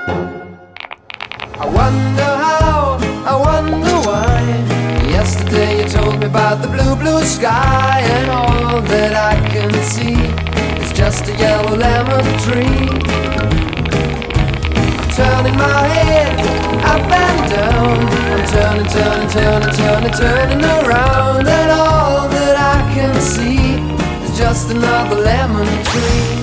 I wonder how, I wonder why. Yesterday you told me about the blue, blue sky, and all that I can see is just a yellow lemon tree. I'm turning my head up and down, I'm turning, turning, turning, turning, turning around, and all that I can see is just another lemon tree.